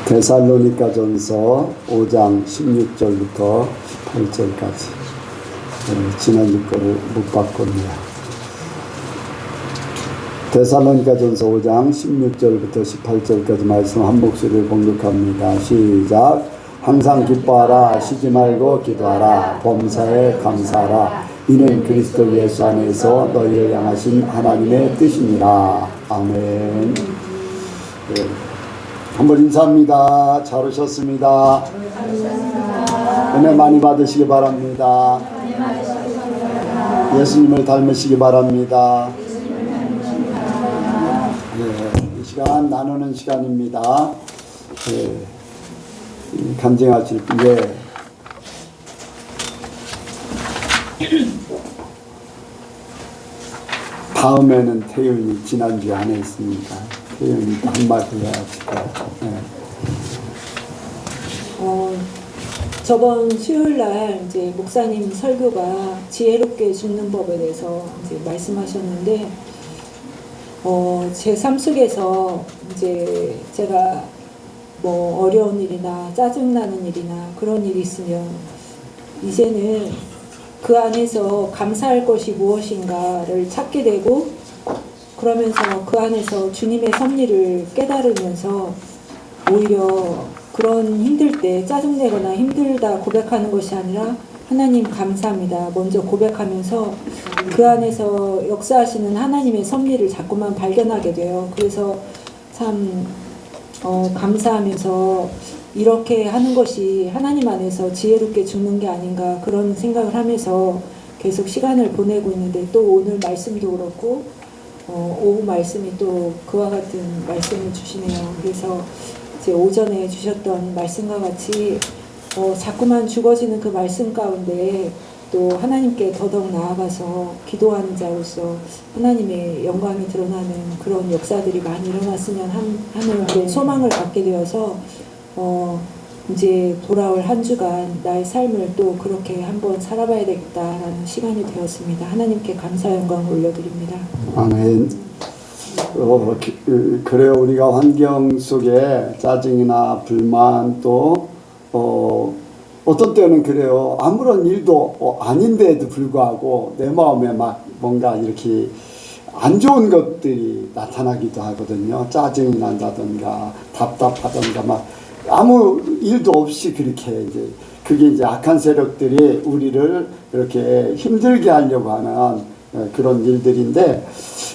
데살로니가전서 5장 16절부터 18절까지 지난주 거를 못 바꿨네요. 데살로니가전서 5장 16절부터 18절까지 말씀 한 목소리를 봉독합니다. 시작. 항상 기뻐하라. 쉬지 말고 기도하라. 범사에 감사하라. 이는 그리스도 예수 안에서 너희를 향하신 하나님의 뜻이니라. 아멘. 네. 한번 인사합니다. 잘 오셨습니다. 은혜 많이 받으시기 바랍니다. 예수님을 닮으시기 바랍니다. 네, 이 시간 나누는 시간입니다. 네, 간증하실 분에 다음에는 태윤이 지난주에 안 했으니까 태윤이 한마디 해야지. 네. 저번 수요일날 이제 목사님 설교가 지혜롭게 죽는 법에 대해서 이제 말씀하셨는데, 제 삶 속에서 이제 제가 뭐 어려운 일이나 짜증나는 일이나 그런 일이 있으면 이제는 그 안에서 감사할 것이 무엇인가를 찾게 되고, 그러면서 그 안에서 주님의 섭리를 깨달으면서 오히려 그런 힘들 때 짜증내거나 힘들다 고백하는 것이 아니라 하나님 감사합니다 먼저 고백하면서 그 안에서 역사하시는 하나님의 섭리를 자꾸만 발견하게 돼요. 그래서 참 감사하면서 이렇게 하는 것이 하나님 안에서 지혜롭게 죽는 게 아닌가 그런 생각을 하면서 계속 시간을 보내고 있는데, 또 오늘 말씀도 그렇고 오후 말씀이 또 그와 같은 말씀을 주시네요. 그래서 이제 오전에 주셨던 말씀과 같이 자꾸만 죽어지는 그 말씀 가운데 또 하나님께 더더욱 나아가서 기도하는 자로서 하나님의 영광이 드러나는 그런 역사들이 많이 일어났으면 하는 그런 소망을 갖게 되어서 이제 돌아올 한 주간 나의 삶을 또 그렇게 한번 살아봐야 되겠다라는 시간이 되었습니다. 하나님께 감사 영광을 올려드립니다. 아멘. 그래요. 우리가 환경 속에 짜증이나 불만 또 어떤 때는 그래요. 아무런 일도 아닌데도 불구하고 내 마음에 막 뭔가 이렇게 안 좋은 것들이 나타나기도 하거든요. 짜증이 난다든가 답답하든가 막 아무 일도 없이 그렇게 이제 그게 이제 악한 세력들이 우리를 이렇게 힘들게 하려고 하는 그런 일들인데,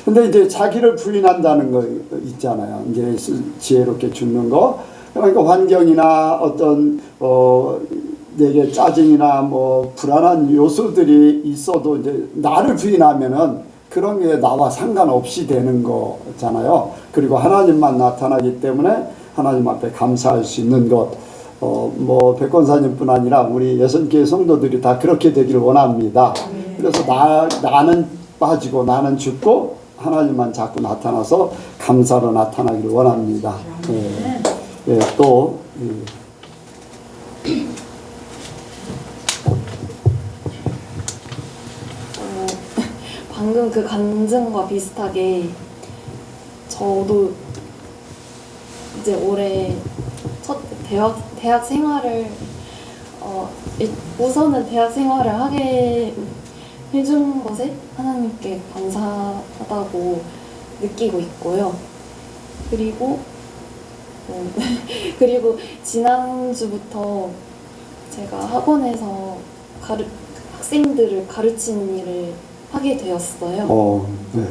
근데 이제 자기를 부인한다는 거 있잖아요. 이제 지혜롭게 죽는 거. 그러니까 환경이나 어떤 내게 짜증이나 뭐 불안한 요소들이 있어도 이제 나를 부인하면은 그런 게 나와 상관없이 되는 거잖아요. 그리고 하나님만 나타나기 때문에 하나님 앞에 감사할 수 있는 것. 뭐 백권사님뿐 아니라 우리 예선교회 성도들이 다 그렇게 되기를 원합니다. 그래서 나는 빠지고 나는 죽고 하나님만 자꾸 나타나서 감사로 나타나기를 원합니다. 또 방금 그 간증과 비슷하게 저도 이제 올해 첫 대학 생활을 우선은 대학 생활을 하게 해준 것에 하나님께 감사하다고 느끼고 있고요. 그리고 그리고 지난주부터 제가 학원에서 학생들을 가르치는 일을 하게 되었어요. 네.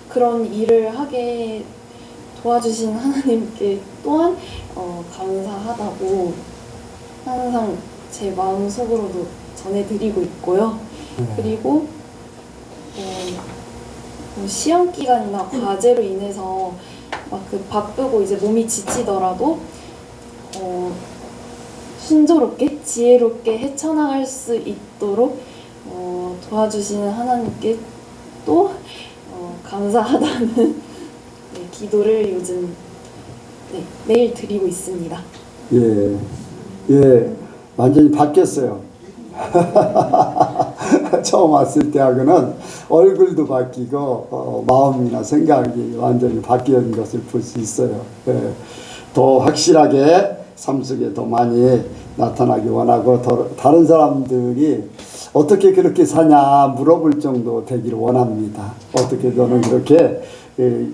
그런 일을 하게 도와주신 하나님께 또한 감사하다고 항상 제 마음속으로도 전해드리고 있고요. 그리고 시험 기간이나 과제로 인해서 막 그 바쁘고 이제 몸이 지치더라도 순조롭게 지혜롭게 헤쳐나갈 수 있도록 도와주시는 하나님께 또 감사하다는 기도를 요즘 매일 드리고 있습니다. 예, 완전히 바뀌었어요. 처음 왔을 때하고는 얼굴도 바뀌고 마음이나 생각이 완전히 바뀌는 것을 볼 수 있어요. 예, 더 확실하게 삶 속에 더 많이 나타나기 원하고 다른 사람들이 어떻게 그렇게 사냐 물어볼 정도 되기를 원합니다. 어떻게 너는 그렇게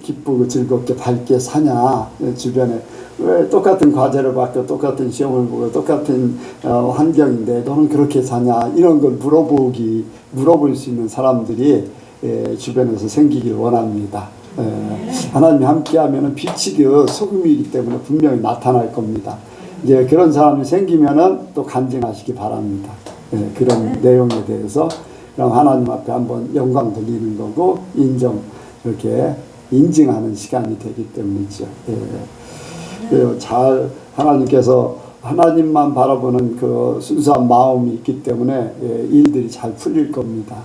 기쁘고 즐겁게 밝게 사냐. 주변에 왜 똑같은 과제를 받고 똑같은 시험을 보고 똑같은 환경인데 너는 그렇게 사냐 이런 걸 물어볼 수 있는 사람들이 주변에서 생기기를 원합니다. 하나님이 함께하면은 빛이 그 소금이기 때문에 분명히 나타날 겁니다. 이제 그런 사람이 생기면은 또 간증하시기 바랍니다. 그런 내용에 대해서 그럼 하나님 앞에 한번 영광 돌리는 거고 이렇게 인증하는 시간이 되기 때문이죠. 잘 하나님께서 하나님만 바라보는 그 순수한 마음이 있기 때문에 일들이 잘 풀릴 겁니다.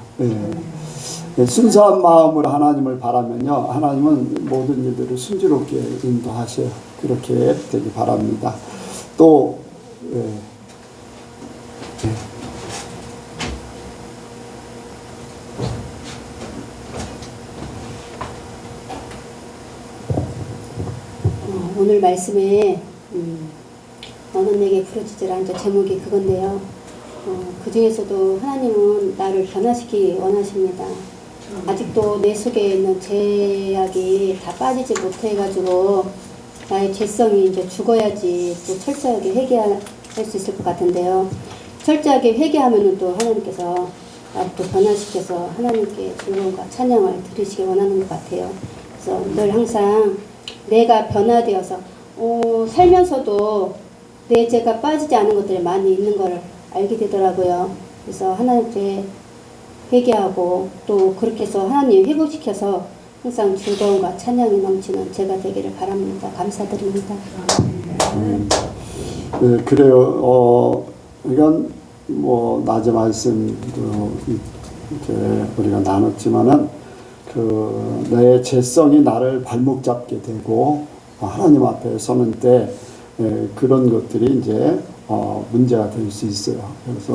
순수한 마음으로 하나님을 바라면요, 하나님은 모든 일들을 순조롭게 인도하셔요. 그렇게 되기 바랍니다. 또 오늘 말씀에 너는 내게 부르짖으라 이제 제목이 그건데요. 그 중에서도 하나님은 나를 변화시키기 원하십니다. 아직도 내 속에 있는 죄악이 다 빠지지 못해가지고 나의 죄성이 이제 죽어야지 또 철저하게 회개할 수 있을 것 같은데요. 철저하게 회개하면은 또 하나님께서 나를 또 변화시켜서 하나님께 즐거움과 찬양을 들으시기 원하는 것 같아요. 그래서 늘 항상 내가 변화되어서 살면서도 내 죄가 빠지지 않은 것들이 많이 있는 걸 알게 되더라고요. 그래서 하나님께 회개하고 또 그렇게 해서 하나님 회복시켜서 항상 즐거움과 찬양이 넘치는 제가 되기를 바랍니다. 감사드립니다. 네, 그래요. 이건 뭐 낮에 말씀도 이렇게 우리가 나눴지만은 내 죄성이 나를 발목 잡게 되고 하나님 앞에 서는 때 그런 것들이 이제 문제가 될 수 있어요. 그래서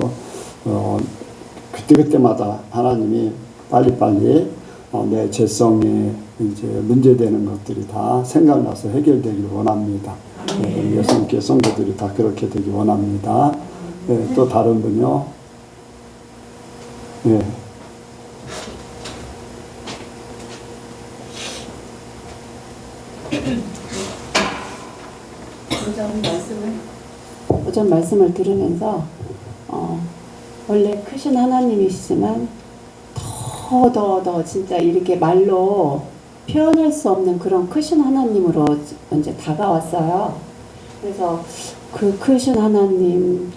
그때마다 하나님이 빨리빨리 내 죄성에 이제 문제되는 것들이 다 생각나서 해결되기를 원합니다. 예수님께 성도들이 다 그렇게 되기 원합니다. 또 다른 분요. 네. 오전 말씀을 들으면서 원래 크신 하나님이시지만 더 진짜 이렇게 말로 표현할 수 없는 그런 크신 하나님으로 이제 다가왔어요. 그래서 그 크신 하나님,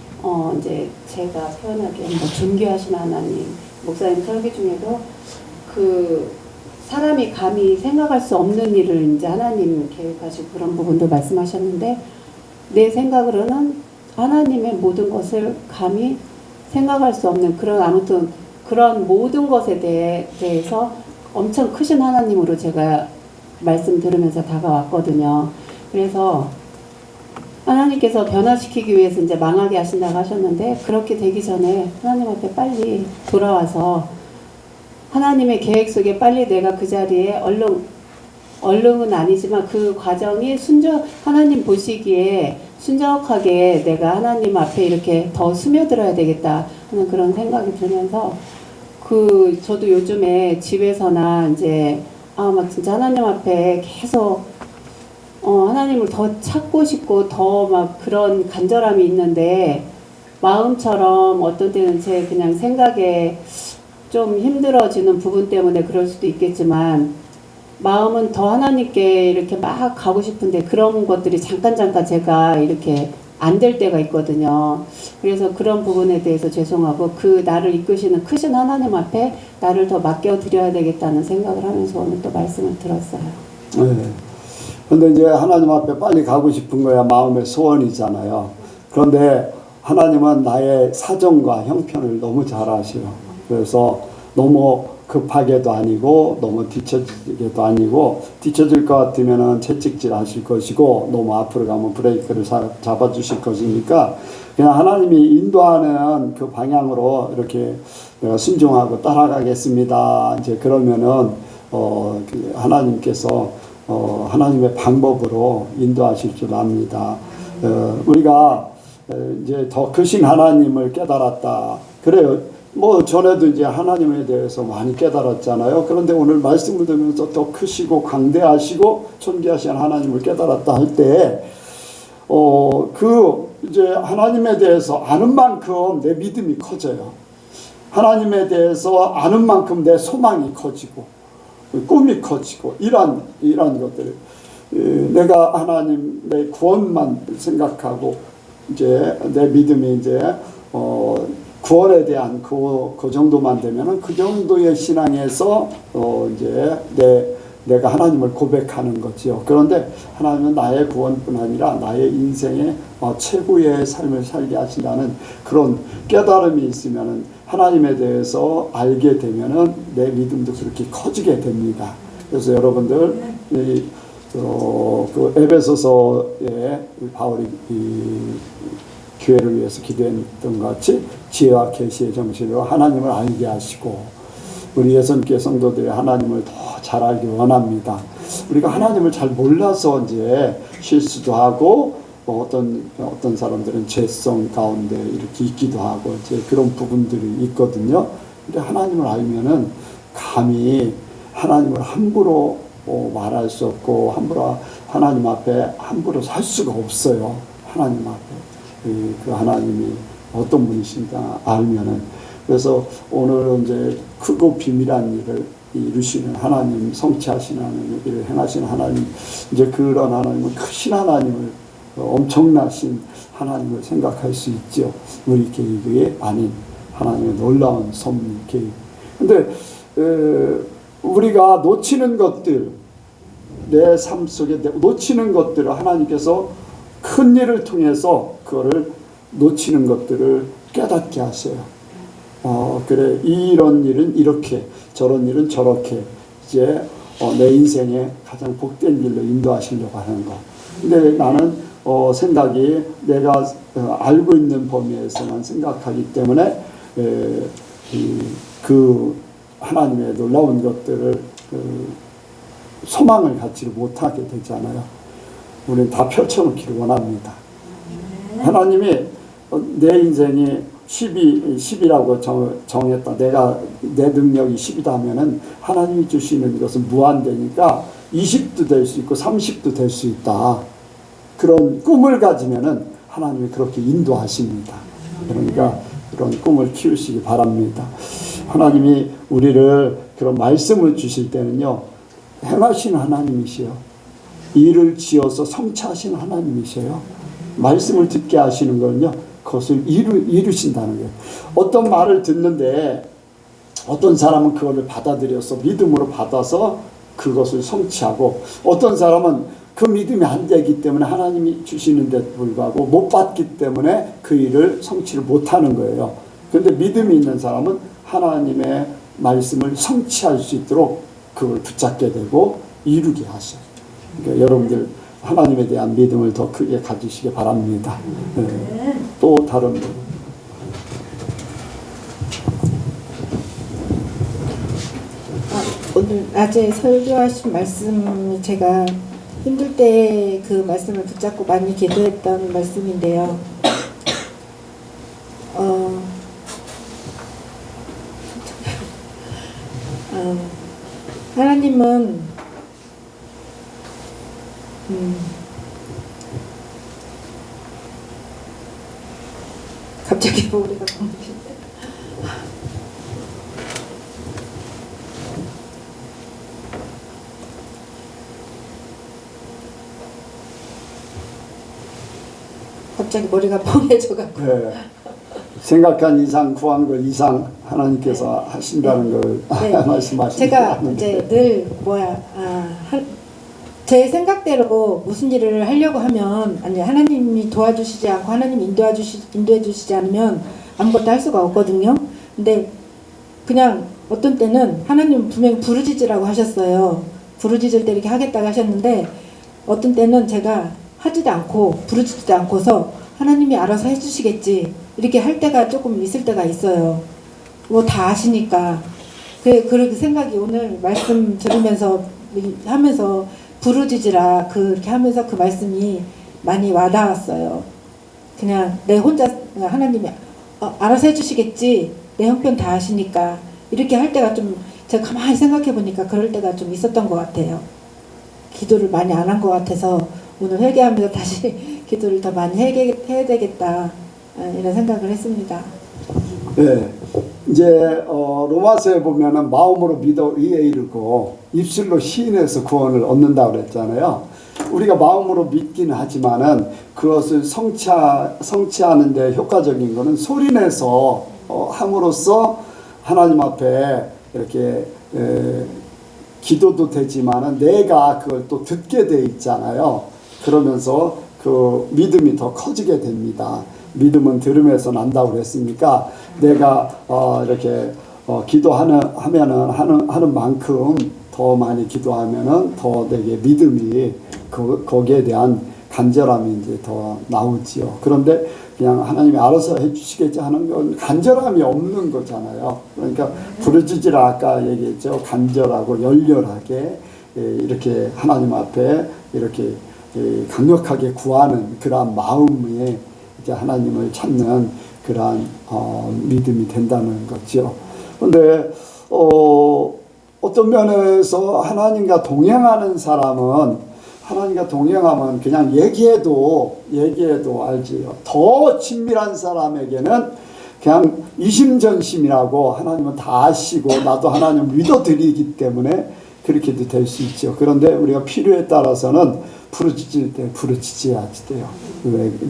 이제 제가 표현하기에 뭐 존귀하신 하나님, 목사님 설교 중에도 그 사람이 감히 생각할 수 없는 일을 이제 하나님 계획하시고 그런 부분도 말씀하셨는데, 내 생각으로는 하나님의 모든 것을 감히 생각할 수 없는 그런, 아무튼 그런 모든 것에 대해서 엄청 크신 하나님으로 제가 말씀 들으면서 다가왔거든요. 그래서 하나님께서 변화시키기 위해서 이제 망하게 하신다고 하셨는데, 그렇게 되기 전에 하나님 앞에 빨리 돌아와서 하나님의 계획 속에 빨리 내가 그 자리에 얼른 아니지만 그 과정이 하나님 보시기에 순적하게 내가 하나님 앞에 이렇게 더 스며들어야 되겠다 하는 그런 생각이 들면서, 저도 요즘에 집에서나 이제 막 진짜 하나님 앞에 계속 하나님을 더 찾고 싶고 더 막 그런 간절함이 있는데, 마음처럼 어떤 때는 제 그냥 생각에 좀 힘들어지는 부분 때문에 그럴 수도 있겠지만, 마음은 더 하나님께 이렇게 막 가고 싶은데 그런 것들이 잠깐 제가 이렇게 안 될 때가 있거든요. 그래서 그런 부분에 대해서 죄송하고, 나를 이끄시는 크신 하나님 앞에 나를 더 맡겨드려야 되겠다는 생각을 하면서 오늘 또 말씀을 들었어요. 네. 근데 이제 하나님 앞에 빨리 가고 싶은 거야 마음의 소원이잖아요. 그런데 하나님은 나의 사정과 형편을 너무 잘 아셔요. 그래서 너무 급하게도 아니고 너무 뒤처지게도 아니고, 뒤처질 것 같으면 채찍질 하실 것이고 너무 앞으로 가면 브레이크를 잡아주실 것이니까 그냥 하나님이 인도하는 그 방향으로 이렇게 내가 순종하고 따라가겠습니다. 이제 그러면은 하나님께서 하나님의 방법으로 인도하실 줄 압니다. 우리가 이제 더 크신 하나님을 깨달았다. 그래요. 뭐 전에도 이제 하나님에 대해서 많이 깨달았잖아요. 그런데 오늘 말씀을 들으면서 더 크시고 강대하시고 존귀하신 하나님을 깨달았다 할 때, 이제 하나님에 대해서 아는 만큼 내 믿음이 커져요. 하나님에 대해서 아는 만큼 내 소망이 커지고 꿈이 커지고 이런 것들. 내가 하나님의 구원만 생각하고 이제 내 믿음이 이제 구원에 대한 그 정도만 되면은 그 정도의 신앙에서 이제 내가 하나님을 고백하는 거지요. 그런데 하나님은 나의 구원뿐 아니라 나의 인생의 최고의 삶을 살게 하신다는 그런 깨달음이 있으면은 하나님에 대해서 알게 되면은 내 믿음도 그렇게 커지게 됩니다. 그래서 여러분들 그 에베소서에 바울이 교회를 위해서 기도했던 것 같이 지혜와 계시의 정신으로 하나님을 알게 하시고, 우리 예선교회 성도들이 하나님을 더 잘 알기 원합니다. 우리가 하나님을 잘 몰라서 이제 실수도 하고 어떤 사람들은 죄성 가운데 이렇게 있기도 하고 이제 그런 부분들이 있거든요. 근데 하나님을 알면은 감히 하나님을 함부로 말할 수 없고 함부로 하나님 앞에 함부로 살 수가 없어요. 하나님 앞에 그 하나님이 어떤 분이신가 알면은. 그래서 오늘은 이제 크고 비밀한 일을 이루시는 하나님, 성취하시는 하나님, 일을 행하시는 하나님, 이제 그런 하나님은 크신 하나님을, 엄청나신 하나님을 생각할 수 있죠. 우리 계획이 아닌 하나님의 놀라운 섭리 계획. 근데 우리가 놓치는 것들, 내 삶 속에 놓치는 것들을 하나님께서 큰 일을 통해서 그거를 놓치는 것들을 깨닫게 하세요. 그래, 이런 일은 이렇게, 저런 일은 저렇게, 이제 내 인생에 가장 복된 길로 인도하시려고 하는 거. 근데 나는 생각이 내가 알고 있는 범위에서만 생각하기 때문에 그 하나님의 놀라운 것들을 소망을 갖지를 못하게 되잖아요. 우리는 다 펼쳐놓기를 원합니다. 하나님이 내 인생이 10이라고 정했다. 내 능력이 10이다 하면은 하나님이 주시는 것은 무한대니까 20도 될 수 있고 30도 될 수 있다. 그런 꿈을 가지면은 하나님이 그렇게 인도하십니다. 그러니까 그런 꿈을 키우시기 바랍니다. 하나님이 우리를 그런 말씀을 주실 때는요, 행하시는 하나님이시요, 일을 지어서 성취하시는 하나님이셔요. 말씀을 듣게 하시는 거는요, 그것을 이루신다는 거예요. 어떤 말을 듣는데 어떤 사람은 그것을 받아들여서 믿음으로 받아서 그것을 성취하고, 어떤 사람은 그 믿음이 안 되기 때문에 하나님이 주시는데도 불구하고 못 받기 때문에 그 일을 성취를 못하는 거예요. 그런데 믿음이 있는 사람은 하나님의 말씀을 성취할 수 있도록 그걸 붙잡게 되고 이루게 하셔요. 그러니까 여러분들 하나님에 대한 믿음을 더 크게 가지시기 바랍니다. 네. 또 다른 분. 오늘 낮에 설교하신 말씀이 제가 힘들 때 그 말씀을 붙잡고 많이 기도했던 말씀인데요. 하나님은 갑자기 머리가 감기는데. 갑자기 머리가 멍해져갖고. 네. 생각한 이상, 구한 것 이상 하나님께서 하신다는 걸 말씀하시는 제가 이제 늘 제 생각대로 무슨 일을 하려고 하면 아니 하나님이 도와주시지 않고 하나님이 인도해 주시지 않으면 아무것도 할 수가 없거든요. 근데 그냥 어떤 때는 하나님 분명히 부르짖으라고 하셨어요. 부르짖을 때 이렇게 하겠다고 하셨는데 어떤 때는 제가 하지도 않고 부르짖지도 않고서 하나님이 알아서 해주시겠지 이렇게 할 때가 조금 있을 때가 있어요. 뭐 다 아시니까 그렇게 생각이 오늘 말씀 들으면서 하면서 부르짖으라 그렇게 하면서 그 말씀이 많이 와닿았어요. 그냥 내 혼자 하나님이 알아서 해주시겠지 내 형편 다 아시니까 이렇게 할 때가 좀 제가 가만히 생각해 보니까 그럴 때가 좀 있었던 것 같아요. 기도를 많이 안 한 것 같아서 오늘 회개하면서 다시 기도를 더 많이 해야 되겠다 이런 생각을 했습니다. 네, 이제 로마서에 보면은 마음으로 믿어 의에 이르고 입술로 시인해서 구원을 얻는다고 그랬잖아요. 우리가 마음으로 믿기는 하지만은 그것을 성취하는 데 효과적인 거는 소리내서 함으로써 하나님 앞에 이렇게 기도도 되지만은 내가 그걸 또 듣게 돼 있잖아요. 그러면서 그 믿음이 더 커지게 됩니다. 믿음은 들음에서 난다고 그랬으니까 내가 이렇게 하는 만큼 더 많이 기도하면은 더 내게 믿음이 거기에 대한 간절함이 이제 더 나오지요. 그런데 그냥 하나님이 알아서 해주시겠지 하는 건 간절함이 없는 거잖아요. 그러니까 부르짖으라 아까 얘기했죠. 간절하고 열렬하게 이렇게 하나님 앞에 이렇게 강력하게 구하는 그러한 마음에 이제 하나님을 찾는 그러한 믿음이 된다는 거죠. 그런데 어떤 면에서 하나님과 동행하는 사람은 하나님과 동행하면 그냥 얘기해도 알지요. 더 친밀한 사람에게는 그냥 이심전심이라고 하나님은 다 아시고 나도 하나님 믿어드리기 때문에 그렇게도 될 수 있죠. 그런데 우리가 필요에 따라서는 부르짖을 때 부르짖어야지 돼요.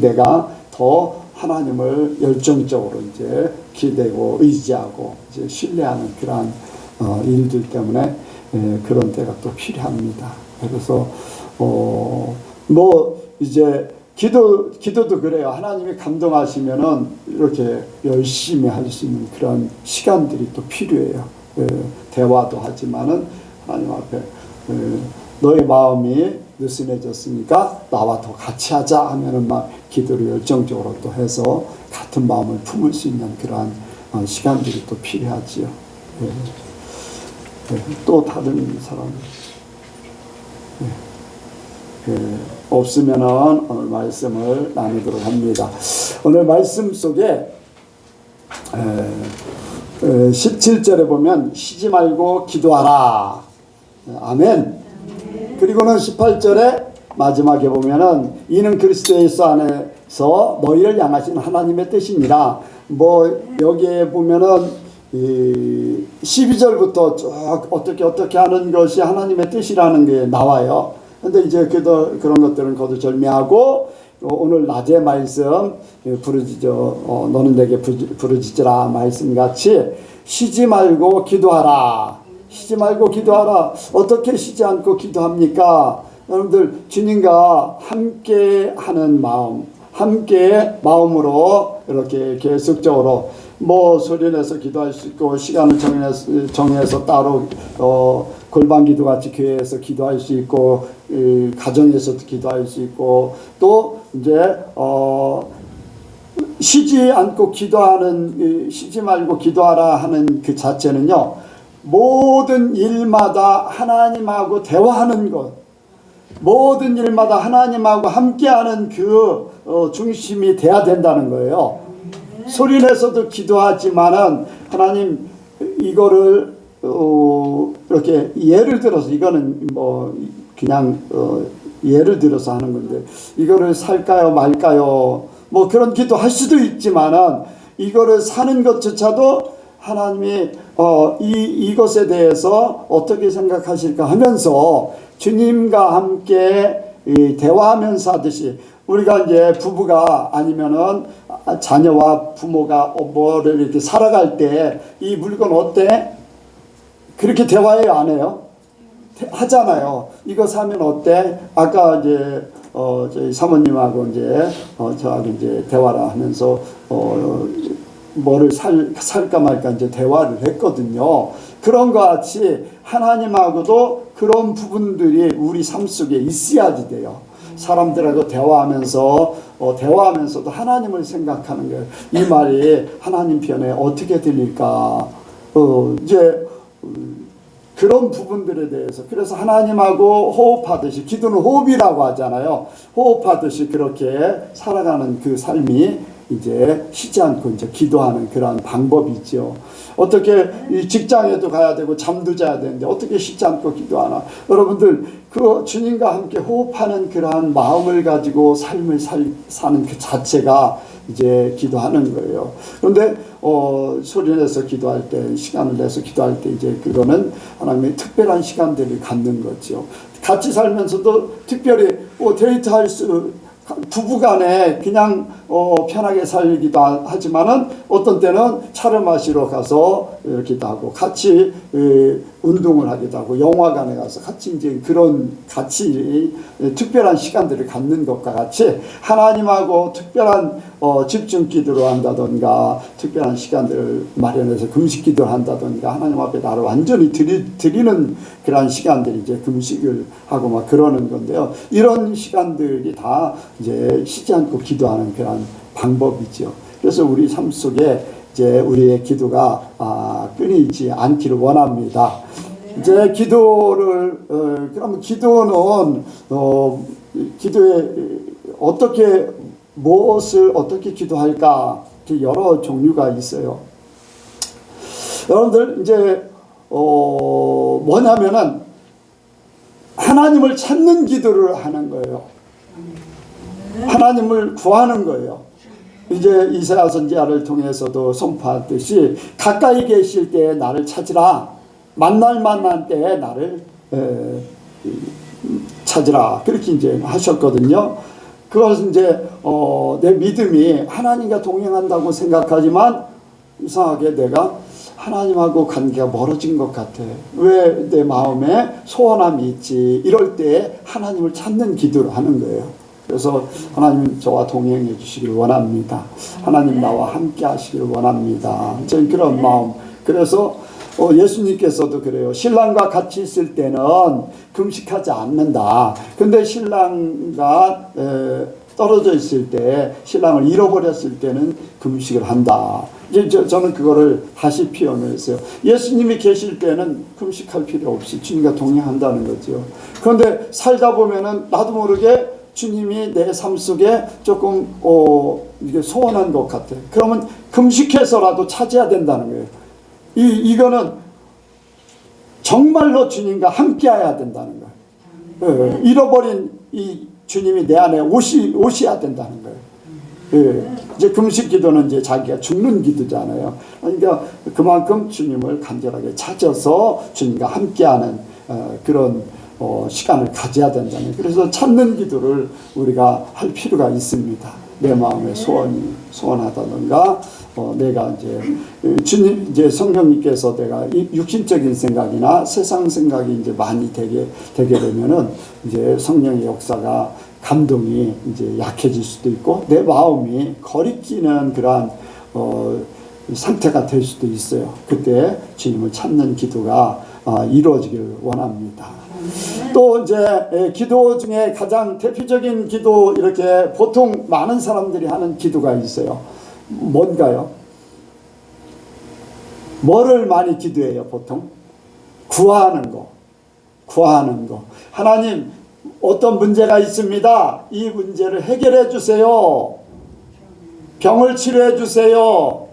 내가 더 하나님을 열정적으로 이제 기대고 의지하고 이제 신뢰하는 그러한 일들 때문에 그런 때가 또 필요합니다. 그래서 뭐 이제 기도도 그래요. 하나님이 감동하시면은 이렇게 열심히 할 수 있는 그런 시간들이 또 필요해요. 대화도 하지만은 하나님 앞에 너의 마음이 느슨해졌으니까 나와 더 같이 하자 하면은 막 기도를 열정적으로 또 해서 같은 마음을 품을 수 있는 그러한 시간들이 또 필요하지요. 또 다른 사람 없으면은 오늘 말씀을 나누도록 합니다. 오늘 말씀 속에 17절에 보면 쉬지 말고 기도하라. 아멘. 그리고는 18절에 마지막에 보면은 이는 그리스도 예수 안에서 너희를 향하신 하나님의 뜻이니라. 뭐 여기에 보면은 12절부터 쭉 어떻게 하는 것이 하나님의 뜻이라는 게 나와요. 근데 이제 그런 것들은 거두절미하고 오늘 낮에 말씀 너는 내게 부르짖으라 말씀같이 쉬지 말고 기도하라. 쉬지 말고 기도하라. 어떻게 쉬지 않고 기도합니까? 여러분들 주님과 함께 하는 마음, 함께 마음으로 이렇게 계속적으로 뭐 소리내서 기도할 수 있고 시간을 정해서 따로 골방 기도 같이 교회에서 기도할 수 있고 가정에서도 기도할 수 있고 또 이제 쉬지 않고 쉬지 말고 기도하라 하는 그 자체는요, 모든 일마다 하나님하고 대화하는 것, 모든 일마다 하나님하고 함께하는 그 중심이 돼야 된다는 거예요. 소리내서도 기도하지만은 하나님 이거를 이렇게 예를 들어서 이거는 뭐 그냥 예를 들어서 하는 건데 이거를 살까요 말까요 뭐 그런 기도 할 수도 있지만은 이거를 사는 것조차도 하나님이 이것에 대해서 어떻게 생각하실까 하면서 주님과 함께 대화하면서 하듯이 우리가 이제 부부가 아니면은 자녀와 부모가 뭐를 이렇게 살아갈 때 이 물건 어때? 그렇게 대화해요, 안 해요? 하잖아요. 이거 사면 어때? 아까 이제 저희 사모님하고 이제 저하고 이제 대화를 하면서 뭐를 살까 말까 이제 대화를 했거든요. 그런 것 같이 하나님하고도 그런 부분들이 우리 삶 속에 있어야지 돼요. 사람들하고 대화하면서도 하나님을 생각하는 거예요. 이 말이 하나님 편에 어떻게 들릴까? 이제 그런 부분들에 대해서 그래서 하나님하고 호흡하듯이 기도는 호흡이라고 하잖아요. 호흡하듯이 그렇게 살아가는 그 삶이 이제 쉬지 않고 이제 기도하는 그런 방법이죠. 어떻게 이 직장에도 가야 되고 잠도 자야 되는데 어떻게 쉬지 않고 기도하나? 여러분들 그 주님과 함께 호흡하는 그러한 마음을 가지고 삶을 사는 그 자체가 이제 기도하는 거예요. 그런데 소리 내서 기도할 때, 시간을 내서 기도할 때 이제 그거는 하나님의 특별한 시간들을 갖는 거죠. 같이 살면서도 특별히 데이트할 수 부부간에 그냥 편하게 살기도 하지만은 어떤 때는 차를 마시러 가서 이렇게도 하고 같이 운동을 하기도 하고 영화관에 가서 같이 이제 그런 같이 특별한 시간들을 갖는 것과 같이 하나님하고 특별한 집중 기도를 한다던가 특별한 시간들을 마련해서 금식 기도를 한다던가 하나님 앞에 나를 완전히 드리는 그런 시간들이 이제 금식을 하고 막 그러는 건데요. 이런 시간들이 다 이제 쉬지 않고 기도하는 그런 방법이죠. 그래서 우리 삶 속에 이제 우리의 기도가 끊이지 않기를 원합니다. 이제 기도를 그러면 기도는 기도에 어떻게 무엇을 어떻게 기도할까? 여러 종류가 있어요. 여러분들 이제 뭐냐면은 하나님을 찾는 기도를 하는 거예요. 하나님을 구하는 거예요. 이제 이사야 선지자를 통해서도 선포하듯이 가까이 계실 때에 나를 찾으라. 만날 만한 때에 나를 찾으라. 그렇게 이제 하셨거든요. 그것은 이제 내 믿음이 하나님과 동행한다고 생각하지만 이상하게 내가 하나님하고 관계가 멀어진 것 같아. 왜 내 마음에 소원함이 있지? 이럴 때 하나님을 찾는 기도를 하는 거예요. 그래서 하나님 저와 동행해 주시길 원합니다. 하나님 나와 함께 하시길 원합니다. 저는 그런 마음. 그래서 예수님께서도 그래요. 신랑과 같이 있을 때는 금식하지 않는다. 근데 신랑과 떨어져 있을 때 신랑을 잃어버렸을 때는 금식을 한다. 이제 저는 그거를 다시 표현을 했어요. 예수님이 계실 때는 금식할 필요 없이 주님과 동행한다는 거죠. 그런데 살다 보면은 나도 모르게 주님이 내 삶 속에 조금 이게 소원한 것 같아. 그러면 금식해서라도 찾아야 된다는 거예요. 이거는 정말로 주님과 함께해야 된다는 거예요. 잃어버린 이 주님이 내 안에 오셔야 된다는 거예요. 이제 금식 기도는 이제 자기가 죽는 기도잖아요. 그러니까 그만큼 주님을 간절하게 찾아서 주님과 함께하는 그런 시간을 가져야 된다는. 그래서 찾는 기도를 우리가 할 필요가 있습니다. 내 마음의 소원하다든가 내가 이제 주님 이제 성령님께서 내가 육신적인 생각이나 세상 생각이 이제 많이 되게 되면은 이제 성령의 역사가 감동이 이제 약해질 수도 있고 내 마음이 거리끼는 그러한 상태가 될 수도 있어요. 그때 주님을 찾는 기도가 이루어지길 원합니다. 또 이제 기도 중에 가장 대표적인 기도 이렇게 보통 많은 사람들이 하는 기도가 있어요. 뭔가요? 뭐를 많이 기도해요, 보통? 구하는 거. 하나님, 어떤 문제가 있습니다. 이 문제를 해결해 주세요. 병을 치료해 주세요.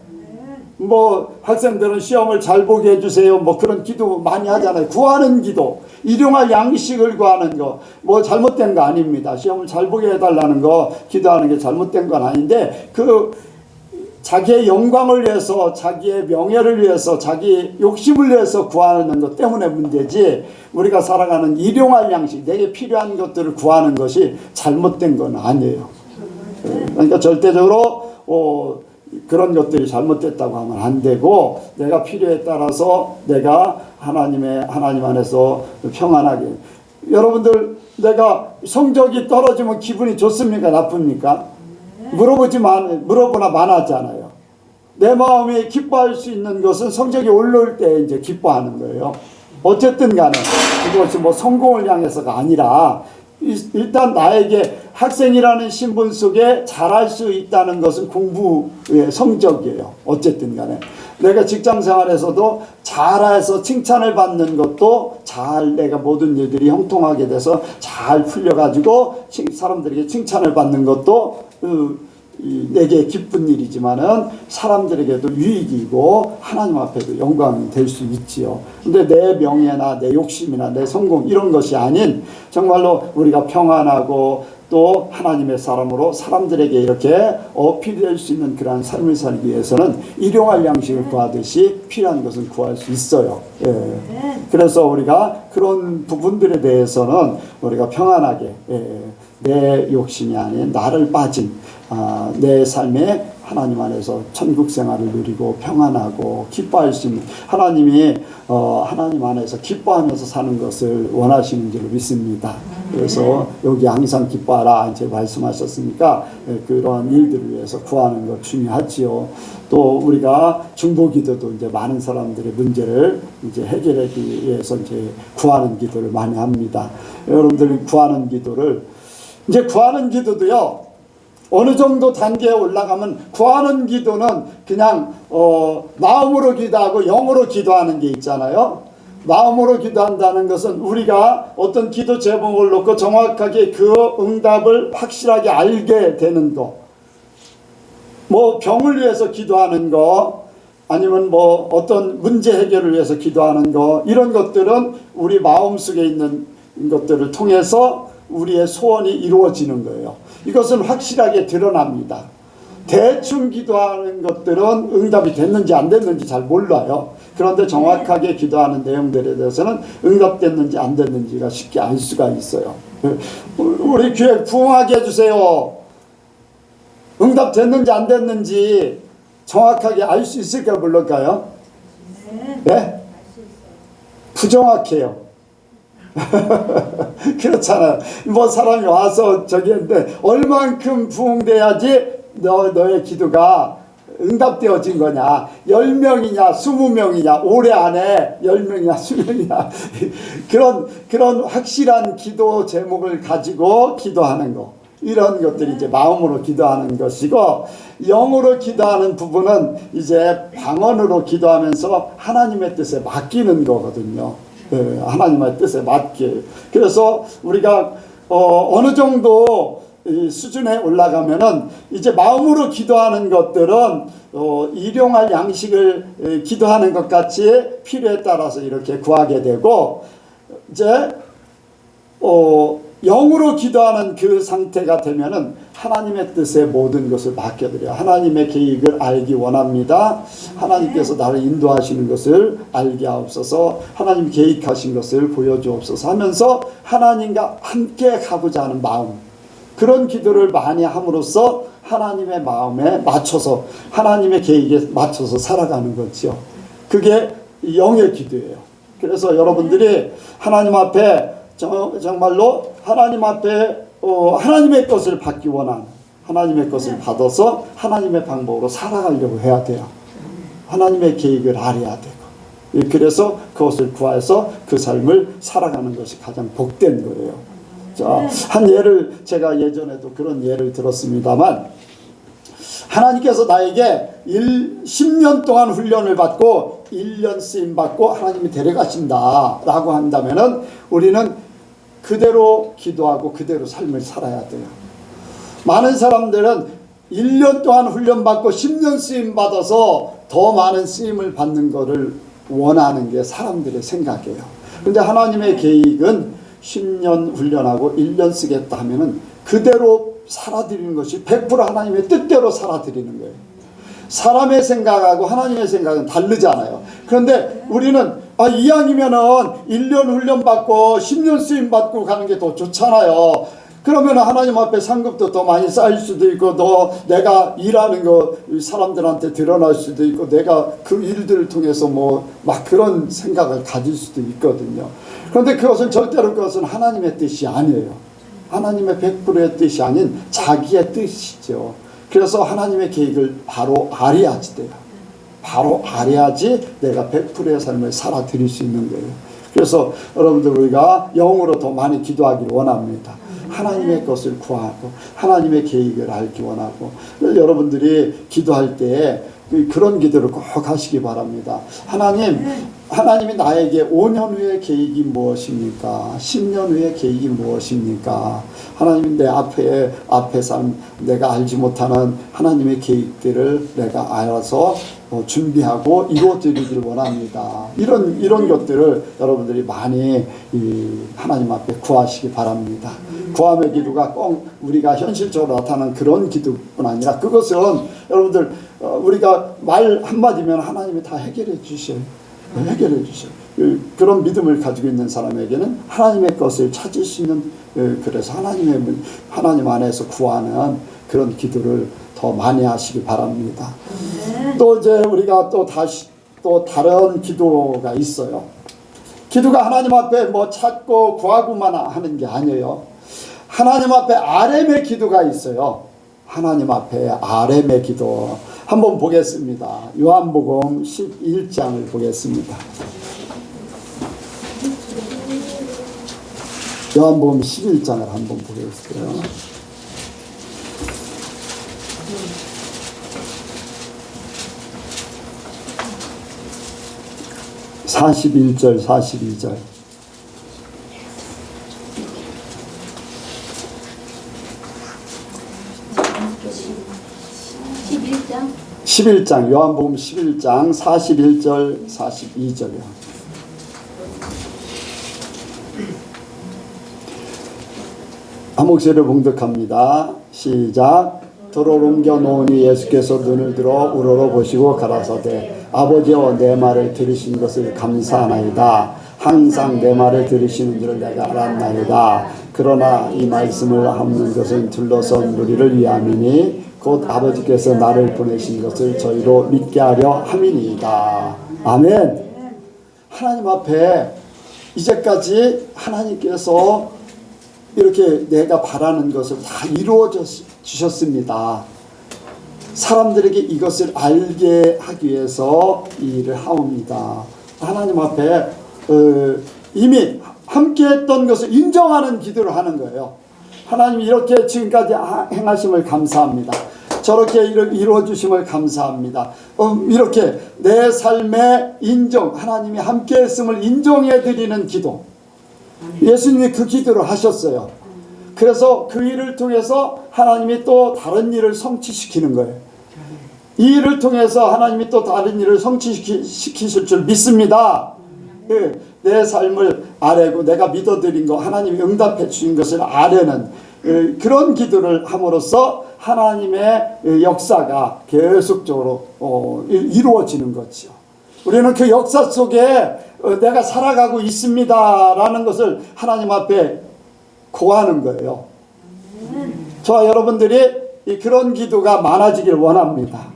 뭐 학생들은 시험을 잘 보게 해주세요. 뭐 그런 기도 많이 하잖아요. 구하는 기도. 일용할 양식을 구하는 거. 뭐 잘못된 거 아닙니다. 시험을 잘 보게 해달라는 거 기도하는 게 잘못된 건 아닌데 그 자기의 영광을 위해서 자기의 명예를 위해서 자기 욕심을 위해서 구하는 것 때문에 문제지 우리가 살아가는 일용할 양식 내게 필요한 것들을 구하는 것이 잘못된 건 아니에요. 그러니까 절대적으로 그런 것들이 잘못됐다고 하면 안 되고 내가 필요에 따라서 내가 하나님 안에서 평안하게. 여러분들 내가 성적이 떨어지면 기분이 좋습니까 나쁩니까? 물어보나 많았잖아요. 내 마음이 기뻐할 수 있는 것은 성적이 올라올 때 이제 기뻐하는 거예요. 어쨌든 간에 그것이 뭐 성공을 향해서가 아니라 일단 나에게 학생이라는 신분 속에 잘할 수 있다는 것은 공부의 성적이에요. 어쨌든 간에 내가 직장 생활에서도 잘해서 칭찬을 받는 것도 잘 내가 모든 일들이 형통하게 돼서 잘 풀려가지고 사람들에게 칭찬을 받는 것도 내게 기쁜 일이지만은 사람들에게도 유익이고 하나님 앞에도 영광이 될 수 있지요. 근데 내 명예나 내 욕심이나 내 성공 이런 것이 아닌 정말로 우리가 평안하고 또 하나님의 사람으로 사람들에게 이렇게 어필될 수 있는 그러한 삶을 살기 위해서는 일용할 양식을 구하듯이 필요한 것은 구할 수 있어요. 예. 그래서 우리가 그런 부분들에 대해서는 우리가 평안하게 내 욕심이 아닌 나를 빠진 내 삶에 하나님 안에서 천국 생활을 누리고 평안하고 기뻐할 수 있는 하나님이 하나님 안에서 기뻐하면서 사는 것을 원하시는 줄로 믿습니다. 그래서 여기 항상 기뻐하라 이제 말씀하셨으니까 그러한 일들을 위해서 구하는 것 중요하지요. 또 우리가 중보기도도 이제 많은 사람들의 문제를 이제 해결하기 위해서 이제 구하는 기도를 많이 합니다. 여러분들이 구하는 기도를 이제 구하는 기도도요. 어느 정도 단계에 올라가면 구하는 기도는 그냥 마음으로 기도하고 영으로 기도하는 게 있잖아요. 마음으로 기도한다는 것은 우리가 어떤 기도 제목을 놓고 정확하게 그 응답을 확실하게 알게 되는 거. 뭐 병을 위해서 기도하는 거 아니면 뭐 어떤 문제 해결을 위해서 기도하는 거 이런 것들은 우리 마음속에 있는 것들을 통해서 우리의 소원이 이루어지는 거예요. 이것은 확실하게 드러납니다. 대충 기도하는 것들은 응답이 됐는지 안 됐는지 잘 몰라요. 그런데 정확하게 기도하는 내용들에 대해서는 응답됐는지 안 됐는지가 쉽게 알 수가 있어요. 우리 교회 부흥하게 해주세요. 응답됐는지 안 됐는지 정확하게 알 수 있을까요? 모를까요? 네? 부정확해요. 그렇잖아요. 뭐 사람이 와서 저기 했는데 얼만큼 부흥돼야지 너의 기도가 응답되어진 거냐. 10명이냐 20명이냐 올해 안에 10명이냐 20명이냐 그런 확실한 기도 제목을 가지고 기도하는 거. 이런 것들이 이제 마음으로 기도하는 것이고 영으로 기도하는 부분은 이제 방언으로 기도하면서 하나님의 뜻에 맡기는 거거든요. 하나님의 뜻에 맞게. 그래서 우리가 어느 정도 수준에 올라가면은 이제 마음으로 기도하는 것들은 일용할 양식을 기도하는 것 같이 필요에 따라서 이렇게 구하게 되고 이제 영으로 기도하는 그 상태가 되면은 하나님의 뜻에 모든 것을 맡겨드려요. 하나님의 계획을 알기 원합니다. 하나님께서 나를 인도하시는 것을 알게 하옵소서. 하나님 계획하신 것을 보여주옵소서 하면서 하나님과 함께 가고자 하는 마음, 그런 기도를 많이 함으로써 하나님의 마음에 맞춰서 하나님의 계획에 맞춰서 살아가는 거죠. 그게 영의 기도예요. 그래서 여러분들이 하나님 앞에 정말로 하나님 앞에 하나님의 것을 받기 원하는 하나님의 것을 받아서 하나님의 방법으로 살아가려고 해야 돼요. 하나님의 계획을 알아야 되고 그래서 그것을 구해서 그 삶을 살아가는 것이 가장 복된 거예요. 자, 한 예를 제가 예전에도 그런 예를 들었습니다만 하나님께서 나에게 10년 동안 훈련을 받고 1년 쓰임 받고 하나님이 데려가신다 라고 한다면은 우리는 그대로 기도하고 그대로 삶을 살아야 돼요. 많은 사람들은 1년 동안 훈련 받고 10년 쓰임 받아서 더 많은 쓰임을 받는 것을 원하는 게 사람들의 생각이에요. 그런데 하나님의 계획은 10년 훈련하고 1년 쓰겠다 하면은 그대로 살아드리는 것이 100% 하나님의 뜻대로 살아드리는 거예요. 사람의 생각하고 하나님의 생각은 다르잖아요. 그런데 우리는 이왕이면은 1년 훈련 받고 10년 쓰임 받고 가는 게 더 좋잖아요. 그러면 하나님 앞에 상급도 더 많이 쌓일 수도 있고 더 내가 일하는 거 사람들한테 드러날 수도 있고 내가 그 일들을 통해서 뭐 막 그런 생각을 가질 수도 있거든요. 그런데 그것은 절대로 그것은 하나님의 뜻이 아니에요. 하나님의 100%의 뜻이 아닌 자기의 뜻이죠. 그래서 하나님의 계획을 바로 알아야지 돼요. 바로 알아야지 내가 100%의 삶을 살아드릴 수 있는 거예요. 그래서 여러분들 우리가 영으로 더 많이 기도하기를 원합니다. 하나님의 것을 구하고 하나님의 계획을 알기 원하고, 여러분들이 기도할 때 그런 기도를 꼭 하시기 바랍니다. 하나님이 나에게 5년 후의 계획이 무엇입니까? 10년 후의 계획이 무엇입니까? 하나님이 내 앞에 삶, 내가 알지 못하는 하나님의 계획들을 내가 알아서 준비하고 이루어드리길 원합니다. 이런 것들을 여러분들이 많이 하나님 앞에 구하시기 바랍니다. 구함의 기도가 꼭 우리가 현실적으로 나타나는 그런 기도뿐 아니라, 그것은 여러분들 우리가 말 한마디면 하나님이 다 해결해 주셔요. 해결해 주셔요. 그런 믿음을 가지고 있는 사람에게는 하나님의 것을 찾을 수 있는, 그래서 하나님 안에서 구하는 그런 기도를 더 많이 하시기 바랍니다. 또 이제 우리가 또 다른 기도가 있어요. 기도가 하나님 앞에 뭐 찾고 구하고만 하는 게 아니에요. 하나님 앞에 아렘의 기도가 있어요. 하나님 앞에 아렘의 기도 한번 보겠습니다. 요한복음 11장을 보겠습니다. 요한복음 11장을 한번 보겠어요. 41절 42절. 요한복음 11장 41절 42절이요. 한 목소리를 봉독합니다. 시작. 도로를 옮겨 놓으니 예수께서 눈을 들어 우러러 보시고 가라사대 아버지여 내 말을 들으신 것을 감사하나이다. 항상 내 말을 들으시는 줄을 내가 알았나이다. 그러나 이 말씀을 함는 것은 둘러선 무리를 위함이니 곧 아버지께서 나를 보내신 것을 저희로 믿게 하려 함이니이다. 아멘. 하나님 앞에 이제까지 하나님께서 이렇게 내가 바라는 것을 다 이루어 주셨습니다. 사람들에게 이것을 알게 하기 위해서 이 일을 하옵니다. 하나님 앞에 이미 함께했던 것을 인정하는 기도를 하는 거예요. 하나님 이렇게 지금까지 행하심을 감사합니다. 저렇게 이루어 주심을 감사합니다. 이렇게 내 삶의 인정, 하나님이 함께했음을 인정해 드리는 기도. 예수님이 그 기도를 하셨어요. 그래서 그 일을 통해서 하나님이 또 다른 일을 성취시키는 거예요. 이 일을 통해서 하나님이 또 다른 일을 성취시키실 줄 믿습니다. 내 삶을 아뢰고 내가 믿어드린 거 하나님이 응답해 주신 것을 아뢰는 그런 기도를 함으로써 하나님의 역사가 계속적으로 이루어지는 거죠. 우리는 그 역사 속에 내가 살아가고 있습니다라는 것을 하나님 앞에 고하는 거예요. 저와 여러분들이 그런 기도가 많아지길 원합니다.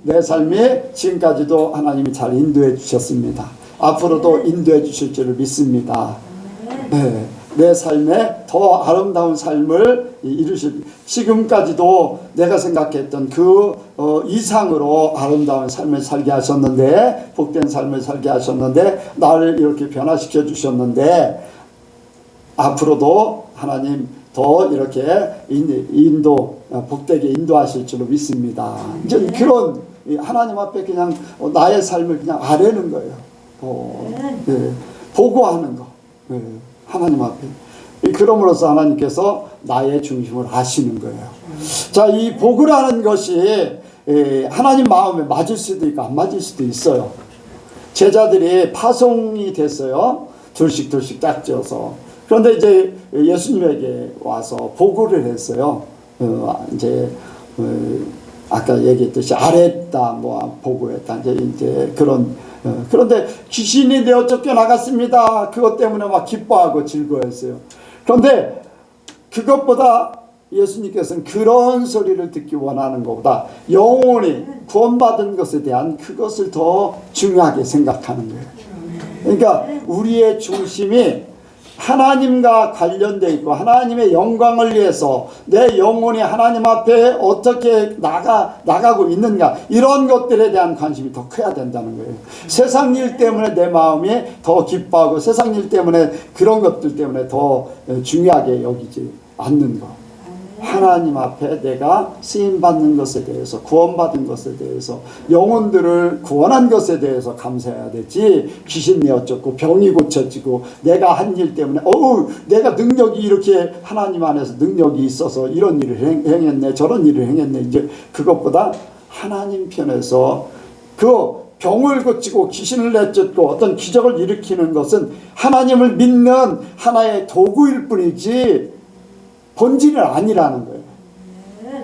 내 삶이 지금까지도 하나님이 잘 인도해 주셨습니다. 앞으로도 인도해 주실 줄을 믿습니다. 네, 내 삶에 더 아름다운 삶을 이루실, 지금까지도 내가 생각했던 그 이상으로 아름다운 삶을 살게 하셨는데, 복된 삶을 살게 하셨는데, 나를 이렇게 변화시켜 주셨는데, 앞으로도 하나님 더 이렇게 복되게 인도하실 줄로 믿습니다. 이제 그런 하나님 앞에 그냥 나의 삶을 그냥 아뢰는 거예요. 보고하는 거. 하나님 앞에. 그럼으로써 하나님께서 나의 중심을 아시는 거예요. 자, 이 복이라는 것이 하나님 마음에 맞을 수도 있고 안 맞을 수도 있어요. 제자들이 파송이 됐어요. 둘씩 딱 지어서. 그런데 이제 예수님에게 와서 보고를 했어요. 아까 얘기했듯이 아뢰다, 보고했다. 이제 그런. 그런데 귀신이 내어 쫓겨나갔습니다. 그것 때문에 막 기뻐하고 즐거워했어요. 그런데 그것보다 예수님께서는 그런 소리를 듣기 원하는 것보다 영혼이 구원받은 것에 대한 그것을 더 중요하게 생각하는 거예요. 그러니까 우리의 중심이 하나님과 관련되어 있고 하나님의 영광을 위해서 내 영혼이 하나님 앞에 어떻게 나가고 있는가, 이런 것들에 대한 관심이 더 커야 된다는 거예요. 세상 일 때문에 내 마음이 더 기뻐하고 세상 일 때문에 그런 것들 때문에 더 중요하게 여기지 않는 것. 하나님 앞에 내가 쓰임받는 것에 대해서, 구원받은 것에 대해서, 영혼들을 구원한 것에 대해서 감사해야 되지, 귀신이 어쩌고 병이 고쳐지고 내가 한 일 때문에 내가 능력이 이렇게 하나님 안에서 능력이 있어서 이런 일을 행했네, 저런 일을 행했네, 이제 그것보다 하나님 편에서 그 병을 고치고 귀신을 내쫓고 어떤 기적을 일으키는 것은 하나님을 믿는 하나의 도구일 뿐이지 본질은 아니라는 거예요.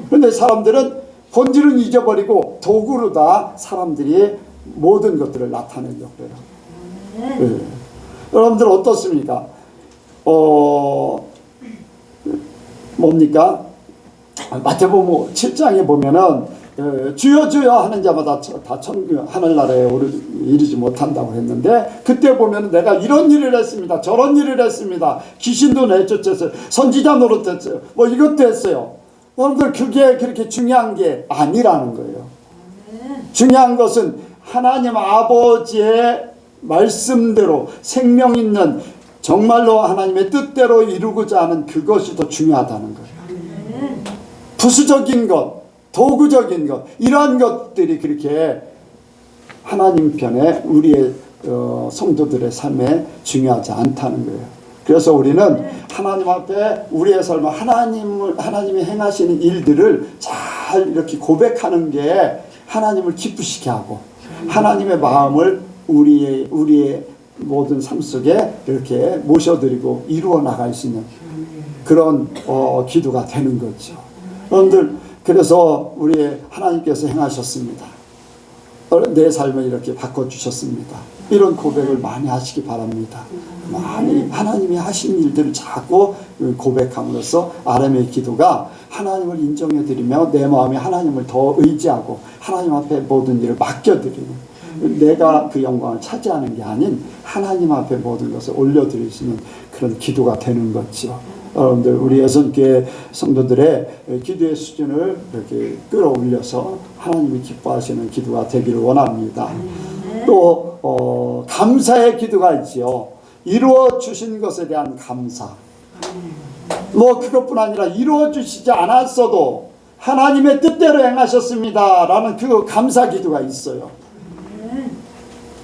그런데 사람들은 본질은 잊어버리고 도구로 다 사람들이 모든 것들을 나타내려고 해요. 네. 여러분들 어떻습니까? 뭡니까? 마태복음 7장에 보면은 주여 주여 하는 자마다 다 천국 하늘나라에 이르지 못한다고 했는데, 그때 보면 내가 이런 일을 했습니다, 저런 일을 했습니다, 귀신도 내쫓았어요, 선지자 노릇했어요, 뭐 이것도 했어요. 여러분들 그게 그렇게 중요한 게 아니라는 거예요. 중요한 것은 하나님 아버지의 말씀대로 생명 있는, 정말로 하나님의 뜻대로 이루고자 하는 그것이 더 중요하다는 거예요. 부수적인 것, 도구적인 것, 이러한 것들이 그렇게 하나님 편에 우리의 성도들의 삶에 중요하지 않다는 거예요. 그래서 우리는 하나님 앞에 우리의 삶을 하나님이 행하시는 일들을 잘 이렇게 고백하는 게 하나님을 기쁘시게 하고, 하나님의 마음을 우리의 모든 삶 속에 이렇게 모셔드리고 이루어 나갈 수 있는 그런 기도가 되는 거죠. 여러분들, 그래서 우리 하나님께서 행하셨습니다, 내 삶을 이렇게 바꿔주셨습니다, 이런 고백을 많이 하시기 바랍니다. 많이 하나님이 하신 일들을 자꾸 고백함으로써 아람의 기도가 하나님을 인정해드리며 내 마음이 하나님을 더 의지하고 하나님 앞에 모든 일을 맡겨드리는, 내가 그 영광을 차지하는 게 아닌 하나님 앞에 모든 것을 올려드릴 수 있는 그런 기도가 되는 거죠. 여러분들, 우리 여성교회 성도들의 기도의 수준을 이렇게 끌어올려서 하나님이 기뻐하시는 기도가 되기를 원합니다. 또 감사의 기도가 있지요. 이루어 주신 것에 대한 감사. 뭐 그것뿐 아니라 이루어 주시지 않았어도 하나님의 뜻대로 행하셨습니다 라는 그 감사 기도가 있어요.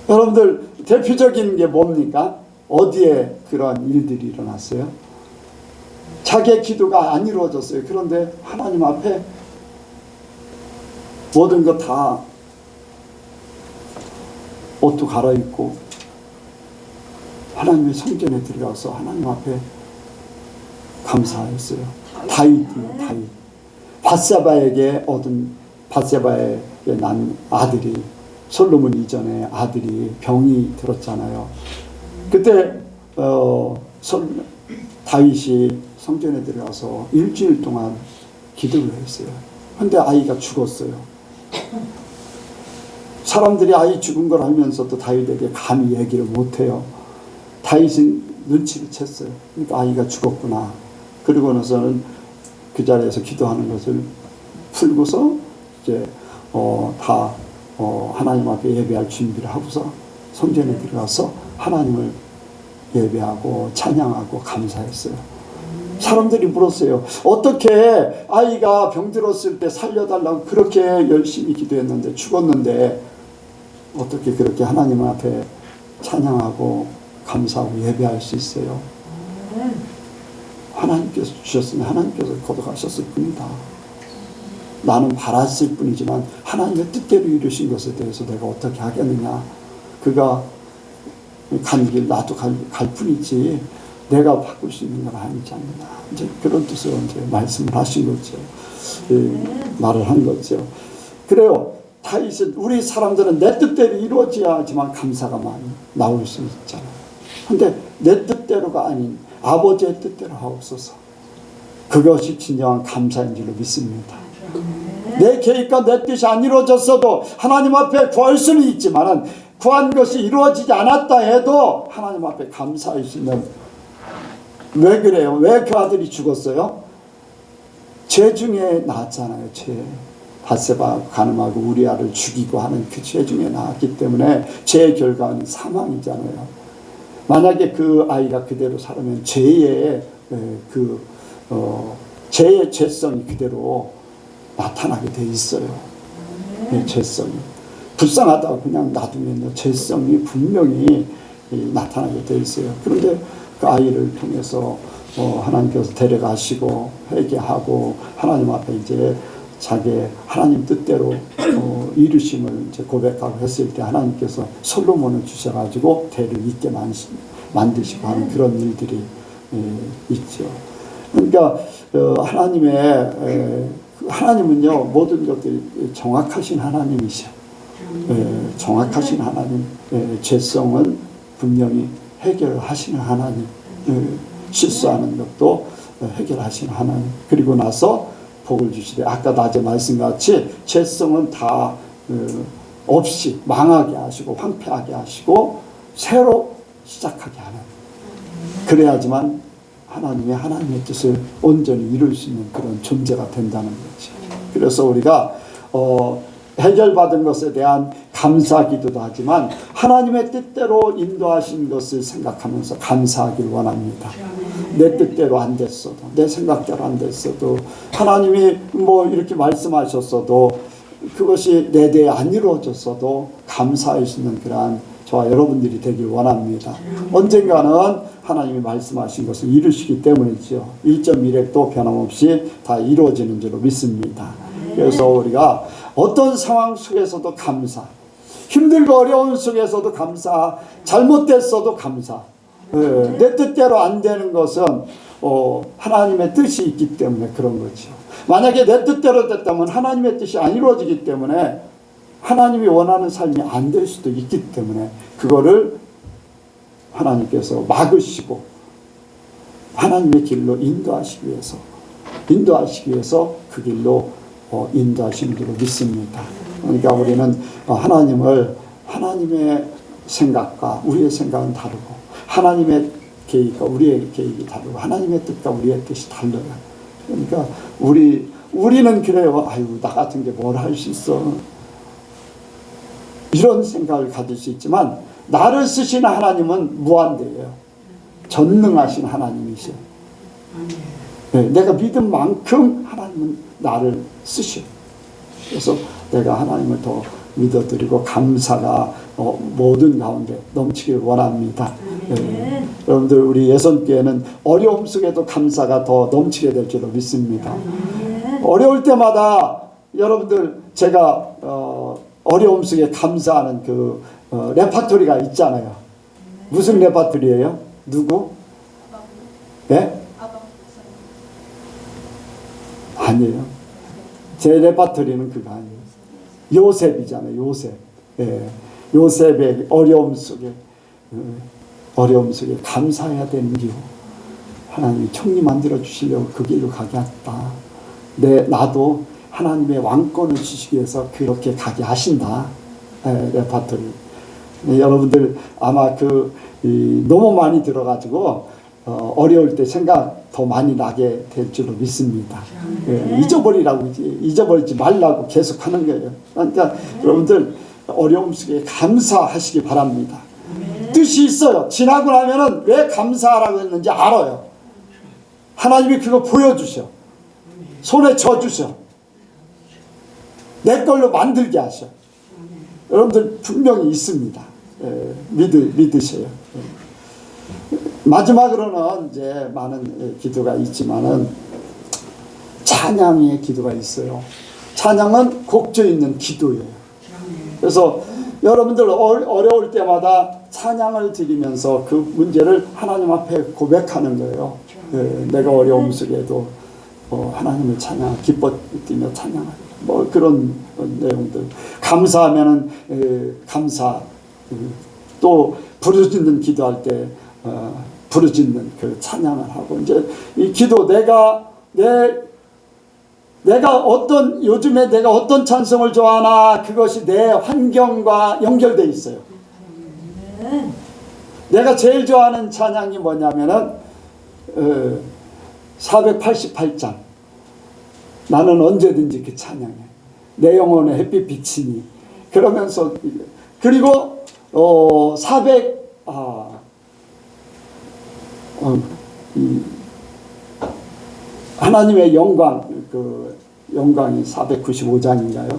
여러분들, 대표적인 게 뭡니까? 어디에 그러한 일들이 일어났어요? 자기의 기도가 안 이루어졌어요. 그런데 하나님 앞에 모든 것 다 옷도 갈아입고 하나님의 성전에 들어가서 하나님 앞에 감사했어요. 다윗이요, 다윗. 밧세바에게 난 아들이, 솔로몬 이전에 아들이 병이 들었잖아요. 그때 다윗이 성전에 들어가서 일주일 동안 기도를 했어요. 그런데 아이가 죽었어요. 사람들이 아이 죽은 걸 알면서도 다윗에게 감히 얘기를 못해요. 다윗은 눈치를 챘어요. 그러니까 아이가 죽었구나. 그리고 나서는 그 자리에서 기도하는 것을 풀고서 이제 하나님 앞에 예배할 준비를 하고서 성전에 들어가서 하나님을 예배하고 찬양하고 감사했어요. 사람들이 물었어요. 어떻게 아이가 병들었을 때 살려달라고 그렇게 열심히 기도했는데 죽었는데 어떻게 그렇게 하나님 앞에 찬양하고 감사하고 예배할 수 있어요? 하나님께서 주셨으면 하나님께서 거둬가셨을 뿐이다. 나는 바랐을 뿐이지만 하나님의 뜻대로 이루신 것에 대해서 내가 어떻게 하겠느냐. 그가 간 길 나도 갈 뿐이지 내가 바꿀 수 있는 건 아니지 않나. 이제 그런 뜻으로 이제 말씀을 하신 거죠. 말을 한 거죠. 그래요. 다윗은, 우리 사람들은 내 뜻대로 이루어져야지만 감사가 많이 나올 수 있잖아요. 근데 내 뜻대로가 아닌 아버지의 뜻대로 하옵소서. 그것이 진정한 감사인 줄로 믿습니다. 내 계획과 내 뜻이 안 이루어졌어도 하나님 앞에 구할 수는 있지만은 구한 것이 이루어지지 않았다 해도 하나님 앞에 감사할 수 있는. 왜 그래요? 왜 그 아들이 죽었어요? 죄 중에 나왔잖아요. 죄. 밧세바 간음하고 우리아를 죽이고 하는 그 죄 중에 나왔기 때문에 죄의 결과는 사망이잖아요. 만약에 그 아이가 그대로 살으면 죄의 그 제 죄성이 그대로 나타나게 돼 있어요. 네, 죄성이. 불쌍하다고 그냥 놔두면 죄성이 분명히 나타나게 돼 있어요. 그런데 그 아이를 통해서 하나님께서 데려가시고 회개하고 하나님 앞에 이제 자기 하나님 뜻대로 이루심을 이제 고백하고 했을 때 하나님께서 솔로몬을 주셔가지고 대를 잇게 만드시고 하는 그런 일들이 있죠. 그러니까 하나님은요 모든 것들이 정확하신 하나님이셔. 정확하신 하나님, 죄성은 분명히 해결하시는 하나님, 실수하는 것도 해결하시는 하나님. 그리고 나서 복을 주시되 아까 낮에 말씀같이 죄성은 다 없이 망하게 하시고 황폐하게 하시고 새로 시작하게 하는, 그래야지만 하나님의 뜻을 온전히 이룰 수 있는 그런 존재가 된다는 거죠. 그래서 우리가 해결받은 것에 대한 감사 기도도 하지만 하나님의 뜻대로 인도하신 것을 생각하면서 감사하길 원합니다. 내 뜻대로 안 됐어도, 내 생각대로 안 됐어도, 하나님이 뭐 이렇게 말씀하셨어도, 그것이 내 대에 안 이루어졌어도 감사할 수 있는 그러한 저와 여러분들이 되길 원합니다. 언젠가는 하나님이 말씀하신 것을 이루시기 때문이죠. 1.1획도 변함없이 다 이루어지는 줄로 믿습니다. 그래서 우리가 어떤 상황 속에서도 감사, 힘들고 어려운 속에서도 감사, 잘못됐어도 감사. 내 뜻대로 안 되는 것은 하나님의 뜻이 있기 때문에 그런 거죠. 만약에 내 뜻대로 됐다면 하나님의 뜻이 안 이루어지기 때문에 하나님이 원하는 삶이 안 될 수도 있기 때문에 그거를 하나님께서 막으시고 하나님의 길로 인도하시기 위해서 그 길로 인도하시는 줄로 믿습니다. 그러니까 우리는 하나님의 생각과 우리의 생각은 다르고, 하나님의 계획과 우리의 계획이 다르고, 하나님의 뜻과 우리의 뜻이 달라요. 그러니까 우리는 그래요. 아유, 나 같은 게 뭘 할 수 있어. 이런 생각을 가질 수 있지만 나를 쓰시는 하나님은 무한대예요. 전능하신 하나님이셔. 내가 믿은 만큼 하나님은 나를 쓰셔. 그래서 내가 하나님을 더 믿어드리고 감사가 모든 가운데 넘치길 원합니다. 여러분들 우리 예선교회는 어려움 속에도 감사가 더 넘치게 될 줄로 믿습니다. 어려울 때마다 여러분들 제가 어려움 속에 감사하는 그 레파토리가 있잖아요. 무슨 레파토리예요? 누구? 예? 아니에요. 제 레파토리는 그거 아니에요. 요셉이잖아요. 요셉. 예. 요셉의 어려움 속에 감사해야 되는 이유. 하나님이 총리 만들어 주시려고 그 길로 가게 했다. 나도 하나님의 왕권을 주시기 위해서 그렇게 가게 하신다. 레파토리. 여러분들 아마 너무 많이 들어가지고 어려울 때 생각 더 많이 나게 될 줄로 믿습니다. 잊어버리지 말라고 계속 하는 거예요. 그러니까 여러분들 어려움 속에 감사하시기 바랍니다. 뜻이 있어요. 지나고 나면은 왜 감사하라고 했는지 알아요. 하나님이 그거 보여주셔. 손에 져주셔. 내 걸로 만들게 하셔. 여러분들 분명히 있습니다. 믿으세요. 마지막으로는 이제 많은 기도가 있지만은 찬양의 기도가 있어요. 찬양은 곡조 있는 기도예요. 그래서 여러분들 어려울 때마다 찬양을 드리면서 그 문제를 하나님 앞에 고백하는 거예요. 내가 어려움 속에도 하나님을 기뻐 뛰며 찬양하고 그런 내용들. 감사하면은 감사, 또 부르짖는 기도할 때 부르짖는 그 찬양을 하고, 이제 이 기도 요즘에 내가 어떤 찬송을 좋아하나 그것이 내 환경과 연결되어 있어요. 내가 제일 좋아하는 찬양이 뭐냐면은 488장 나는 언제든지 그 찬양해. 내 영혼의 햇빛 비치니. 그러면서 그리고 400 하나님의 영광, 그 영광이 495장인가요?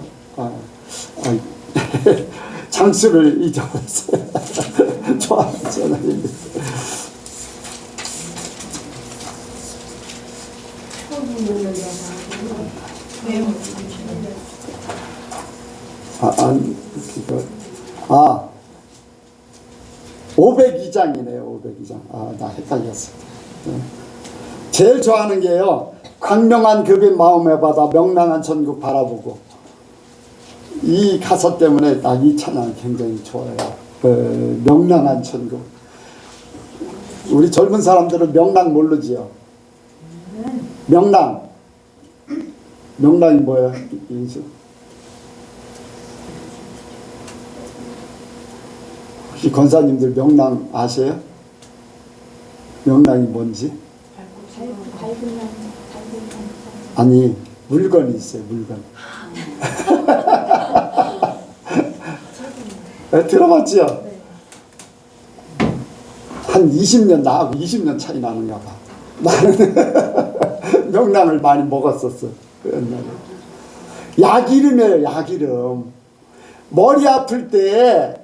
장수를 잊어버렸어요. 좋아하잖아요. 아, 502장이네요. 502장. 나 헷갈렸어. 제일 좋아하는 게요. 광명한 급인 마음에 받아 명랑한 천국 바라보고. 이 가사 때문에 나 이 찬양 굉장히 좋아요. 명랑한 천국. 우리 젊은 사람들은 명랑 모르지요. 명랑. 명랑이 뭐예요? 인수. 혹시 권사님들 명랑 아세요? 명랑이 뭔지? 아니, 물건이 있어요. 물건. 들어봤죠? 한 20년 나하고 20년 차이 나는가 봐. 나는 명랑을 많이 먹었었어. 옛날에. 약이름이에요. 약이름. 머리 아플 때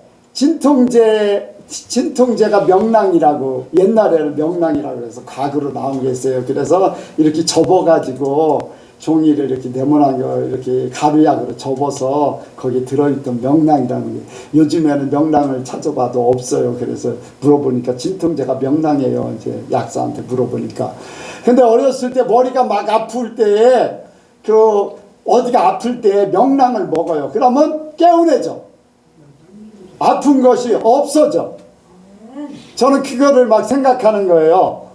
진통제가 명랑이라고, 옛날에는 명랑이라고 해서 과거로 나온 게 있어요. 그래서 이렇게 접어가지고 종이를 이렇게 네모난 거 이렇게 가루약으로 접어서 거기에 들어있던 명랑이라는 게, 요즘에는 명랑을 찾아봐도 없어요. 그래서 물어보니까 진통제가 명랑이에요. 이제 약사한테 물어보니까. 근데 어렸을 때 머리가 막 아플 때, 어디가 아플 때 명랑을 먹어요. 그러면 개운해져. 아픈 것이 없어져. 저는 그거를 막 생각하는 거예요.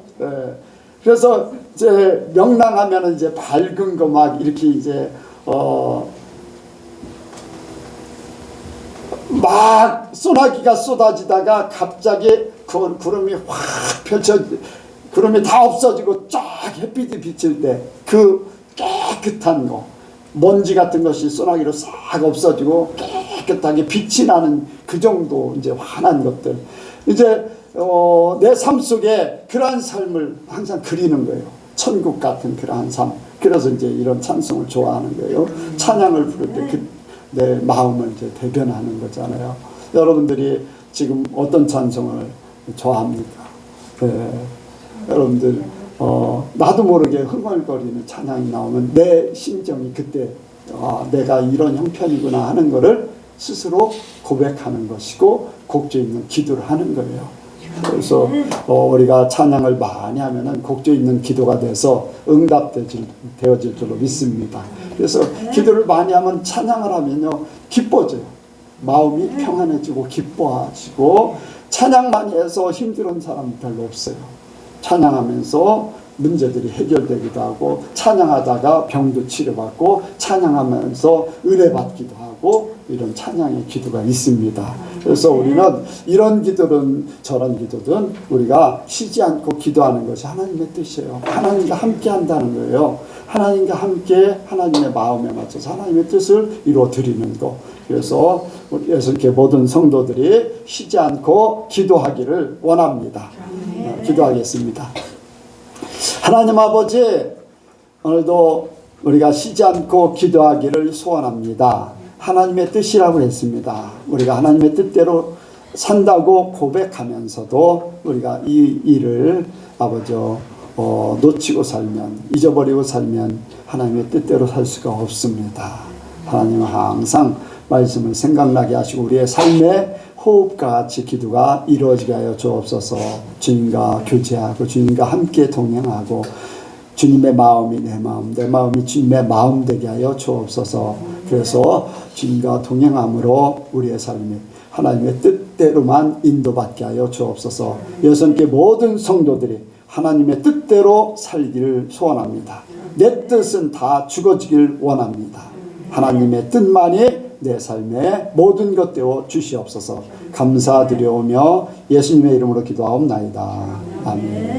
그래서 이제 명랑하면 이제 밝은 거 막 이렇게 이제 막 소나기가 쏟아지다가 갑자기 구름이 확 구름이 다 없어지고 쫙 햇빛이 비칠 때 그 깨끗한 거, 먼지 같은 것이 소나기로 싹 없어지고 깨끗하게 빛이 나는 그 정도 이제 환한 것들, 이제 내 삶 속에 그러한 삶을 항상 그리는 거예요. 천국 같은 그러한 삶. 그래서 이제 이런 찬송을 좋아하는 거예요. 찬양을 부를 때 내 마음을 이제 대변하는 거잖아요. 여러분들이 지금 어떤 찬송을 좋아합니까? 여러분들 나도 모르게 흥얼거리는 찬양이 나오면 내 심정이 그때 내가 이런 형편이구나 하는 거를 스스로 고백하는 것이고 곡조 있는 기도를 하는 거예요. 그래서 우리가 찬양을 많이 하면은 곡조 있는 기도가 돼서 응답되어질 줄로 믿습니다. 그래서 기도를 많이 하면, 찬양을 하면요 기뻐져요. 마음이 평안해지고 기뻐하시고, 찬양 많이 해서 힘들은 사람 별로 없어요. 찬양하면서 문제들이 해결되기도 하고, 찬양하다가 병도 치료받고, 찬양하면서 은혜 받기도 하고, 이런 찬양의 기도가 있습니다. 그래서 우리는 이런 기도든 저런 기도든 우리가 쉬지 않고 기도하는 것이 하나님의 뜻이에요. 하나님과 함께 한다는 거예요. 하나님과 함께 하나님의 마음에 맞춰서 하나님의 뜻을 이루어 드리는 것. 그래서 예수님께 모든 성도들이 쉬지 않고 기도하기를 원합니다. 기도하겠습니다. 하나님 아버지, 오늘도 우리가 쉬지 않고 기도하기를 소원합니다. 하나님의 뜻이라고 했습니다. 우리가 하나님의 뜻대로 산다고 고백하면서도 우리가 이 일을 아버지 놓치고 살면, 잊어버리고 살면 하나님의 뜻대로 살 수가 없습니다. 하나님은 항상 말씀을 생각나게 하시고 우리의 삶의 호흡과 같이 기도가 이루어지게 하여 주옵소서. 주님과 교제하고 주님과 함께 동행하고 주님의 마음이 내 마음, 내 마음이 주님의 마음 되게 하여 주옵소서. 그래서 주님과 동행함으로 우리의 삶이 하나님의 뜻대로만 인도받게 하여 주옵소서. 여러분께 모든 성도들이 하나님의 뜻대로 살기를 소원합니다. 내 뜻은 다 죽어지길 원합니다. 하나님의 뜻만이 내 삶의 모든 것 되어 주시옵소서. 감사드려오며 예수님의 이름으로 기도하옵나이다. 아멘.